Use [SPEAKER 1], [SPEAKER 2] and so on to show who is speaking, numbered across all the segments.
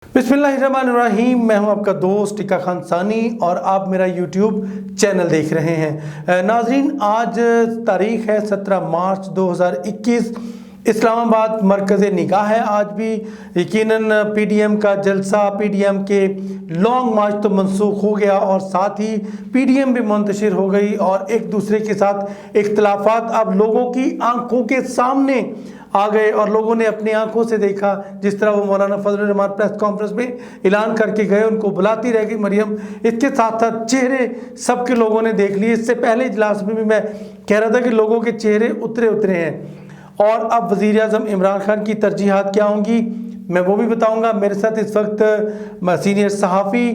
[SPEAKER 1] बिस्मिल्लाहिर्रहमानिर्रहीम। मैं हूं आपका दोस्त टिक्का खान सानी और आप मेरा यूट्यूब चैनल देख रहे हैं। नाजरीन, आज तारीख है 17 मार्च 2021। इस्लामाबाद मरकज़ निगाह है। आज भी यकीनन पीडीएम का जलसा, पीडीएम के लॉन्ग मार्च तो मनसूख हो गया और साथ ही पीडीएम भी मुंतशिर हो गई और एक दूसरे के साथ इख्तलाफात अब लोगों की आंखों के सामने आ गए और लोगों ने अपनी आंखों से देखा। जिस तरह वो मौलाना फजल रहमान प्रेस कॉन्फ्रेंस में ऐलान करके गए, उनको बुलाती रह गई मरियम। इसके साथ साथ चेहरे सबके लोगों ने देख लिए। इससे पहले इजलास में भी मैं कह रहा था कि लोगों के चेहरे उतरे हैं। और अब वज़ीर आज़म इमरान खान की तरजीहात क्या होंगी मैं वो भी बताऊंगा। मेरे साथ इस वक्त सीनियर सहाफ़ी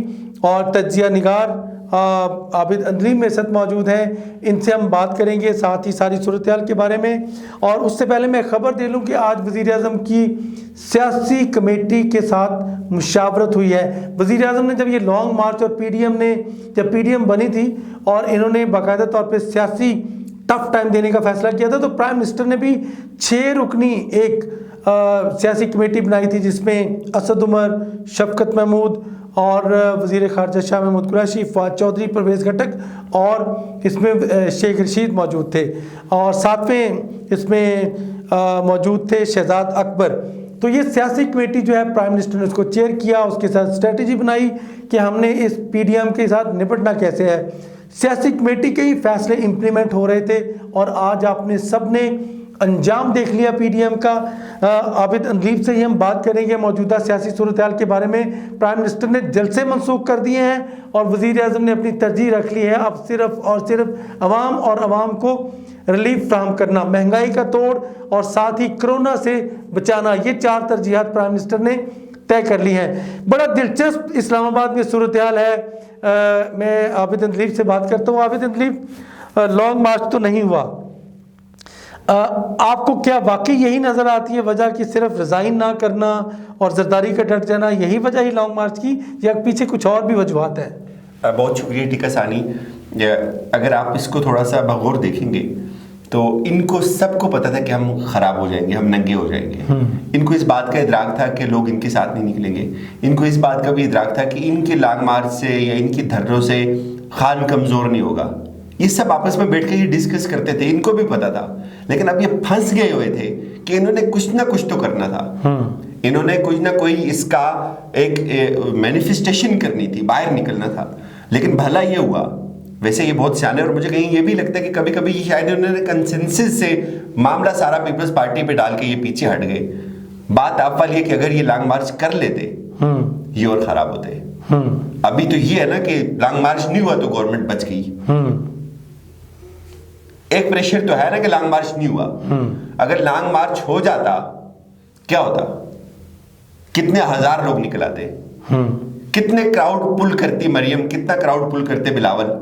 [SPEAKER 1] और तज्जिया निगार आबिद अंदलीब मेरे साथ मौजूद हैं। इनसे हम बात करेंगे साथ ही सारी सूरत हाल के बारे में। और उससे पहले मैं ख़बर दे लूँ कि आज वज़ीर आज़म की सियासी कमेटी के साथ मुशावरत हुई है। वज़ीर आज़म ने जब ये लॉन्ग मार्च और जब पीडीएम बनी थी और इन्होंने बाकायदा तौर पर सियासी टफ टाइम देने का फैसला किया था, तो प्राइम मिनिस्टर ने भी 6 रुकनी एक सियासी कमेटी बनाई थी जिसमें असद उमर, शफकत महमूद और वज़ीर ख़ारजा शाह महमूद कुरैशी, फवाद चौधरी, परवेज़ खट्टक और इसमें शेख रशीद मौजूद थे और सातवें इसमें मौजूद थे शहजाद अकबर। तो ये सियासी कमेटी जो है प्राइम मिनिस्टर ने उसको चेयर किया, उसके साथ स्ट्रेटजी बनाई कि हमने इस पीडीएम के साथ निपटना कैसे है। सियासी कमेटी के ही फैसले इम्प्लीमेंट हो रहे थे और आज आपने सब ने अंजाम देख लिया पीडीएम का। आबिद अंदलीब से ही हम बात करेंगे मौजूदा सियासी सूरत हाल के बारे में। प्राइम मिनिस्टर ने जलसे मनसूख कर दिए हैं और वज़ीर आज़म ने अपनी तरजीह रख ली है अब सिर्फ और सिर्फ अवाम को रिलीफ फ्राहम करना, महंगाई का तोड़ और साथ ही कोरोना से बचाना। ये 4 तरजीहात प्राइम मिनिस्टर ने तय कर ली हैं। बड़ा दिलचस्प इस्लामाबाद में सूरत हाल है। मैं आबिद अंदलीब से बात करता हूँ। आबिद अंदलीब, लॉन्ग मार्च तो नहीं हुआ, आपको क्या वाकई यही नज़र आती है वजह कि सिर्फ रिज़ाइन ना करना और जरदारी का डट जाना, यही वजह ही लॉन्ग मार्च की, या पीछे कुछ और भी वजूहत है?
[SPEAKER 2] बहुत शुक्रिया टिक्का सानी। अगर आप इसको थोड़ा सा बगौर देखेंगे तो इनको सबको पता था कि हम ख़राब हो जाएंगे, हम नंगे हो जाएंगे। इनको इस बात का इदराक था कि लोग इनके साथ नहीं निकलेंगे। इनको इस बात का भी इदराक था कि इनके लॉन्ग मार्च से या इनकी धरनों से खान कमज़ोर नहीं होगा। ये सब आपस में बैठ के ये डिस्कस करते थे, इनको भी पता था। लेकिन अब ये फंस गए हुए थे कि इन्होंने कुछ ना कुछ तो करना था। इन्होंने कुछ ना कोई इसका एक मैनिफेस्टेशन करनी थी, बाहर निकलना था। लेकिन भला ये हुआ। वैसे ये बहुत सियाने और मुझे कहीं ये भी लगता है कि कभी कभी शायद उन्होंने कंसेंसस से मामला सारा पीपल्स पार्टी पे डाल के ये पीछे हट गए। बात आप वाली है कि अगर ये लॉन्ग मार्च कर लेते ये और खराब होते। अभी तो ये है ना कि लॉन्ग मार्च नहीं हुआ तो गवर्नमेंट बच गई। एक प्रेशर तो है ना कि लॉन्ग मार्च नहीं हुआ। अगर लॉन्ग मार्च हो जाता क्या होता? कितने हजार लोग निकल आते, कितने क्राउड पुल करती मरियम, कितना क्राउड पुल करते बिलावल,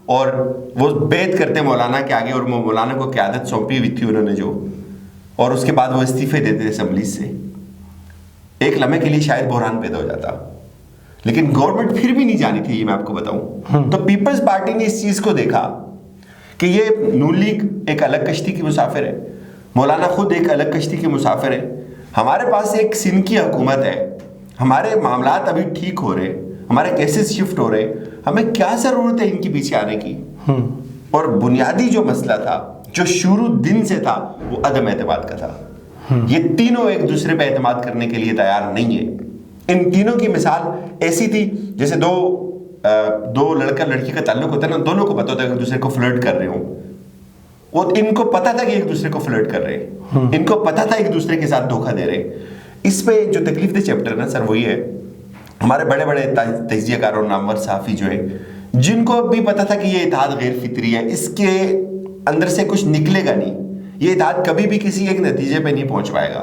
[SPEAKER 2] और वो बेद करते मौलाना के आगे और मौलाना को क़यादत सौंपी हुई थी उन्होंने जो, और उसके बाद वो इस्तीफे देते थे असेंबली से। एक लम्हे के लिए शायद बहरान पैदा हो जाता, लेकिन गवर्नमेंट फिर भी नहीं जानी थी, ये मैं आपको बताऊं। तो पीपल्स पार्टी ने इस चीज को देखा कि ये नून लीग एक अलग कश्ती की मुसाफिर है, मौलाना खुद एक अलग कश्ती के मुसाफिर है। हमारे पास एक सिंध की हुकूमत है, हमारे मामलात अभी ठीक हो रहे, हमारे केसेस शिफ्ट हो रहे, हमें क्या जरूरत है इनके पीछे आने की? और बुनियादी जो मसला था, जो शुरू दिन से था, वो अदम एतमाद का था। ये तीनों एक दूसरे पे एतमाद करने के लिए तैयार नहीं है। इन तीनों की मिसाल ऐसी थी जैसे दो लड़का लड़की का ताल्लुक होता है ना, दोनों को पता होता है एक दूसरे को फ्लर्ट कर रहे हो। वो इनको पता था कि एक दूसरे को फ्लर्ट कर रहे हैं, इनको पता था एक दूसरे के साथ धोखा दे रहे। इस पे जो तकलीफ दे चैप्टर ना सर वही है हमारे बड़े बड़े तज्जियाकार और नामवर सहाफ़ी जो है, जिनको भी पता था कि ये इत्तेहाद गैर फितरी है, इसके अंदर से कुछ निकलेगा नहीं, ये इत्तेहाद कभी भी किसी एक नतीजे पे नहीं पहुंच पाएगा।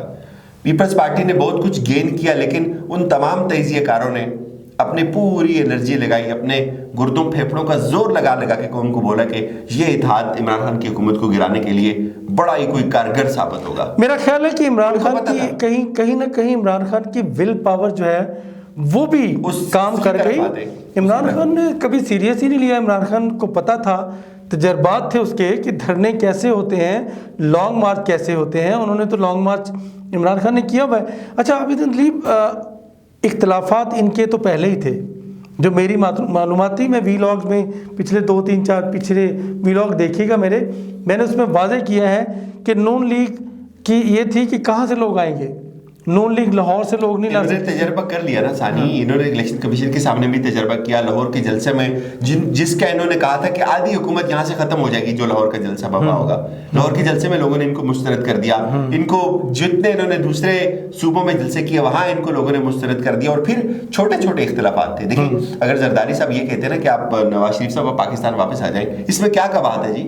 [SPEAKER 2] पीपल्स पार्टी ने बहुत कुछ गेन किया, लेकिन उन तमाम तज्जियाकारों ने अपनी पूरी एनर्जी लगाई, अपने गुर्दों फेफड़ों का जोर लगा के उनको बोला कि ये इत्तेहाद इमरान खान की हुकूमत को गिराने के लिए बड़ा ही कोई कारगर साबित होगा।
[SPEAKER 1] मेरा ख्याल है कि इमरान खान की कहीं ना कहीं इमरान खान की विल पावर जो है वो भी उस काम कर गई। इमरान खान ने कभी सीरियस ही नहीं लिया। इमरान खान को पता था, तजर्बात थे उसके कि धरने कैसे होते हैं, लॉन्ग मार्च कैसे होते हैं। उन्होंने तो लॉन्ग मार्च इमरान खान ने किया हुआ है। अच्छा आबिद अंदलीब, इख्तलाफात इनके तो पहले ही थे, जो मेरी मालूमात थी, मैं वीलॉग्स में पिछले 2-3-4 पिछले वीलॉग देखिएगा मेरे, मैंने उसमें वाज़ेह किया है कि नून लीग की ये थी कि कहाँ से लोग आएंगे, नून लीग लाहौर से लोग नहीं ला
[SPEAKER 2] इन्होंने
[SPEAKER 1] सकते।
[SPEAKER 2] तजर्बा कर लिया ना सानी, इन्होंने इलेक्शन कमीशन के सामने भी तजर्बा किया लाहौर के जलसे में, जिसका इन्होंने कहा था कि आधी हुकूमत यहाँ से खत्म हो जाएगी जो लाहौर का जलसा बपा होगा। लाहौर के जलसे में लोगों ने इनको मुस्तरद कर दिया, इनको जितने इन्होंने दूसरे सूबों में जलसे किए वहां इनको लोगों ने मुस्तरद कर दिया। और फिर छोटे छोटे इख्तिलाफात थे। देखिए अगर जरदारी साहब ये कहते हैं ना कि आप नवाज शरीफ साहब पाकिस्तान वापस आ जाए, इसमें क्या का बात है जी?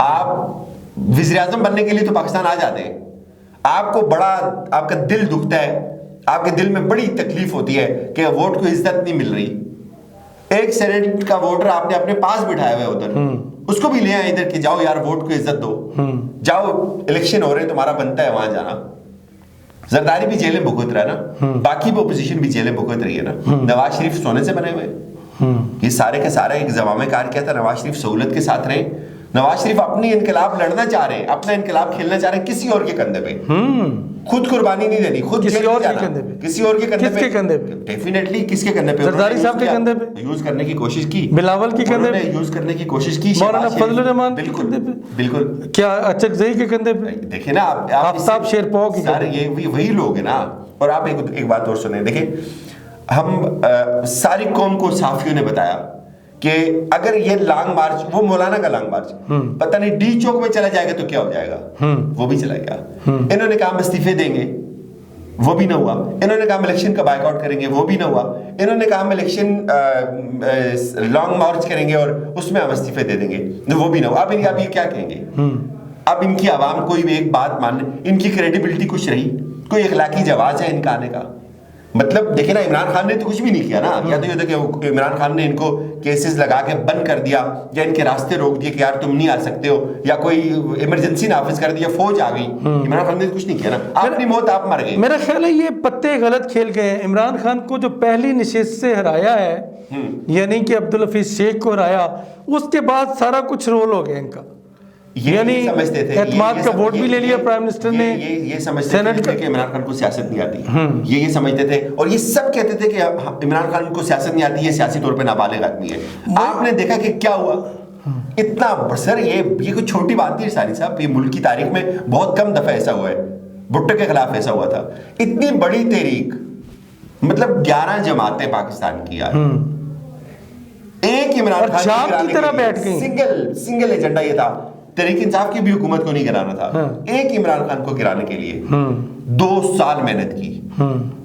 [SPEAKER 2] आप वज़ीर आज़म बनने के लिए तो पाकिस्तान आ जाते हैं, आपको बड़ा आपका दिल दुखता है, आपके दिल में बड़ी तकलीफ होती है कि वोट को इज्जत नहीं मिल रही। एक सेनेट का वोटर आपने अपने पास बिठाया हुआ है उधर, उसको भी ले आए इधर कि जाओ यार वोट को इज्जत दो, जाओ इलेक्शन हो रहे हैं तुम्हारा बनता है वहां जाना। जरदारी भी जेलें भुगत रहा है ना, बाकी भी ओपोजिशन भी जेलें भुगत रही है ना। नवाज शरीफ सोने से बने हुए, ये सारे का सारा एक जवामे कार क्या था, नवाज शरीफ सहूलत के साथ रहे। नवाज शरीफ अपनी इनकलाब लड़ना चाह रहे हैं, अपना इनकलाब खेलना चाह रहे हैं किसी और के कंधे पे, खुद कुर्बानी नहीं देनी, खुद
[SPEAKER 1] किसी और के कंधे पे,
[SPEAKER 2] किसी और के कंधे पे,
[SPEAKER 1] किसके कंधे पे?
[SPEAKER 2] डेफिनेटली किसके कंधे पे?
[SPEAKER 1] जरदारी साहब के कंधे पे
[SPEAKER 2] यूज करने की कोशिश की,
[SPEAKER 1] बिलावल के कंधे पे
[SPEAKER 2] यूज करने की कोशिश की,
[SPEAKER 1] मौलाना फजल रहमान के कंधे पे,
[SPEAKER 2] बिल्कुल
[SPEAKER 1] क्या अचकजई के कंधे पे,
[SPEAKER 2] देखिए ना आप
[SPEAKER 1] आफ्ताब शेरपाव की
[SPEAKER 2] सारे ये वही लोग हैं ना। और आप एक बात और सुने, देखिए हम सारी कौम को साफियों ने बताया कि अगर ये लॉन्ग मार्च, वो मौलाना का लॉन्ग मार्च पता नहीं डी चौक में चला जाएगा तो क्या हो जाएगा, वो भी चला गया। इन्होंने कहा हम इस्तीफे देंगे, वो भी ना हुआ। इन्होंने कहा हम इलेक्शन का बायकॉट करेंगे, वो भी ना हुआ। इन्होंने कहा हम इलेक्शन लॉन्ग मार्च करेंगे और उसमें हम इस्तीफे दे देंगे, वो भी ना हुआ। अब ये क्या कहेंगे? अब इनकी आवाम कोई भी एक बात मानने, इनकी क्रेडिबिलिटी कुछ रही, कोई इखलाकी जवाज है इनका आने का? मतलब देखिए ना, इमरान खान ने तो कुछ भी नहीं किया ना। या तो ये था कि इमरान खान ने इनको केसेस लगा के बंद कर दिया, या इनके रास्ते रोक दिए कि यार तुम नहीं आ सकते हो, या कोई इमरजेंसी नाफिज कर दिया, फौज आ गई। इमरान खान ने कुछ नहीं किया ना, अपनी मौत आप मर गए।
[SPEAKER 1] मेरा ख्याल है ये पत्ते गलत खेल गए हैं। इमरान खान को जो पहली नशिस्त से हराया है, यानी कि अब्दुल हफीज शेख को हराया, उसके बाद सारा कुछ रोल हो गया इनका। यानी
[SPEAKER 2] समझते थे
[SPEAKER 1] एतमाद का वोट भी ले लिया प्राइम मिनिस्टर ने,
[SPEAKER 2] ये समझते थे कि इमरान खान को सियासत नहीं आती, ये समझते थे। और ये सब कहते थे कि इमरान खान को सियासत नहीं आती, ये सियासी तौर पे नाबालिग आदमी है। आपने देखा कि क्या हुआ, इतना सर ये कोई छोटी बात नहीं सानी साहब, ये मुल्क की तारीख में बहुत कम दफा ऐसा हुआ है। भुट्टो के खिलाफ ऐसा हुआ था, इतनी बड़ी तहरीक, मतलब 11 जमातें पाकिस्तान की यार, एक इमरान खान की तरह बैठ गई। सिंगल एजेंडा ये था, तहरीक इंसाफ की भी हुकूमत को नहीं गिराना था, एक इमरान खान को गिराने के लिए 2 साल मेहनत की,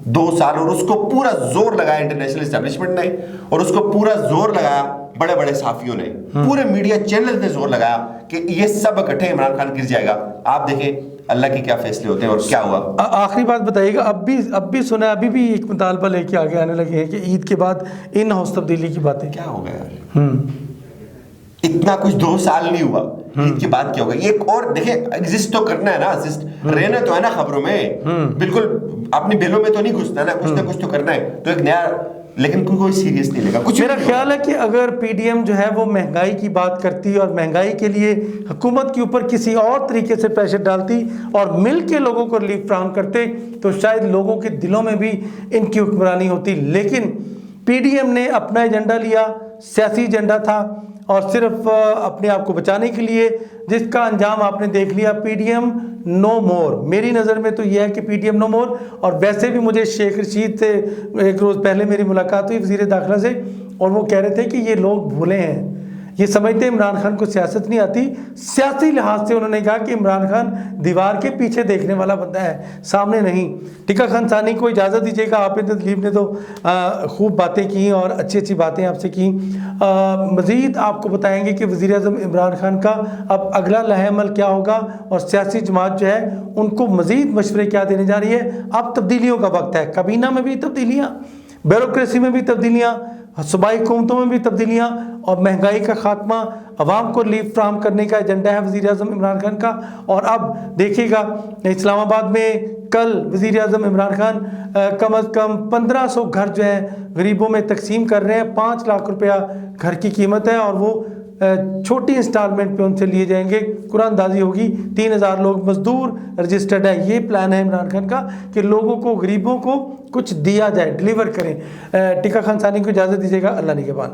[SPEAKER 2] 2 साल। और उसको पूरा जोर लगाया इंटरनेशनल एस्टेब्लिशमेंट ने, और उसको पूरा जोर लगाया बड़े बड़े साफियों ने, पूरे मीडिया चैनल ने जोर लगाया कि ये सब इकट्ठे इमरान खान गिर जाएगा। आप देखें अल्लाह के क्या फैसले होते हैं और क्या हुआ।
[SPEAKER 1] आखिरी बात बताइएगा, अब भी सुना, अभी भी एक मुतालबा लेके आगे आने लगे हैं कि ईद के बाद इन हाउस तब्दीली की बातें।
[SPEAKER 2] क्या हो गया यार, इतना कुछ 2 साल नहीं हुआ, ईद के बाद क्या होगा? एक और देखिए, एग्जिस्ट तो करना है ना, एग्जिस्ट रहना तो है ना खबरों में, बिल्कुल अपनी बेलों में तो नहीं घुसना ना कुछ तो करना है। तो एक नया, लेकिन कोई सीरियस नहीं लेगा कुछ।
[SPEAKER 1] मेरा ख्याल है कि अगर पीडीएम जो है वो महंगाई की बात करती और महंगाई के लिए हुकूमत के ऊपर किसी और तरीके से प्रेशर डालती और मिल के लोगों को रिलीफ फ्राहम करते, तो शायद लोगों के दिलों में भी इनकी हुक्मरानी होती। लेकिन पीडीएम ने अपना एजेंडा लिया, सियासी एजेंडा था, और सिर्फ अपने आप को बचाने के लिए, जिसका अंजाम आपने देख लिया। पीडीएम नो मोर, मेरी नज़र में तो यह है कि पीडीएम नो मोर। और वैसे भी मुझे शेख रशीद से एक रोज़ पहले मेरी मुलाकात हुई, वज़ीर दाखिला से, और वो कह रहे थे कि ये लोग भूले हैं, ये समझते हैं इमरान खान को सियासत नहीं आती। सियासी लिहाज से उन्होंने कहा कि इमरान खान दीवार के पीछे देखने वाला बंदा है, सामने नहीं। टिक्का खान सानी को इजाज़त दीजिएगा, आपने तकलीफ ने तो खूब बातें की और अच्छी अच्छी बातें आपसे की। मज़ीद आपको बताएंगे कि वज़ीर आज़म इमरान खान का अब अगला लहमल क्या होगा, और सियासी जमात जो है उनको मज़ीद मशवरे क्या देने जा रही है। अब तब्दीलियों का वक्त है, काबीना में भी तब्दीलियाँ, ब्यूरोक्रेसी में भी तब्दीलियाँ, सूबाई हुकूमतों में भी तब्दीलियाँ, और महंगाई का खात्मा, अवाम को रिलीफ फ्राहम करने का एजेंडा है वज़ीर आज़म इमरान खान का। और अब देखिएगा इस्लामाबाद में कल वज़ीर आज़म इमरान खान कम अज़ कम 1500 घर जो है गरीबों में तकसीम कर रहे हैं। 5 लाख रुपया घर की कीमत है, और वो छोटी इंस्टॉलमेंट पे उनसे लिए जाएंगे, कुरानदाजी होगी, 3000 लोग मजदूर रजिस्टर्ड है। ये प्लान है इमरान खान का कि लोगों को, गरीबों को कुछ दिया जाए, डिलीवर करें। टिक्का खान सानी को इजाज़त दीजिएगा, अल्लाह निगहबान।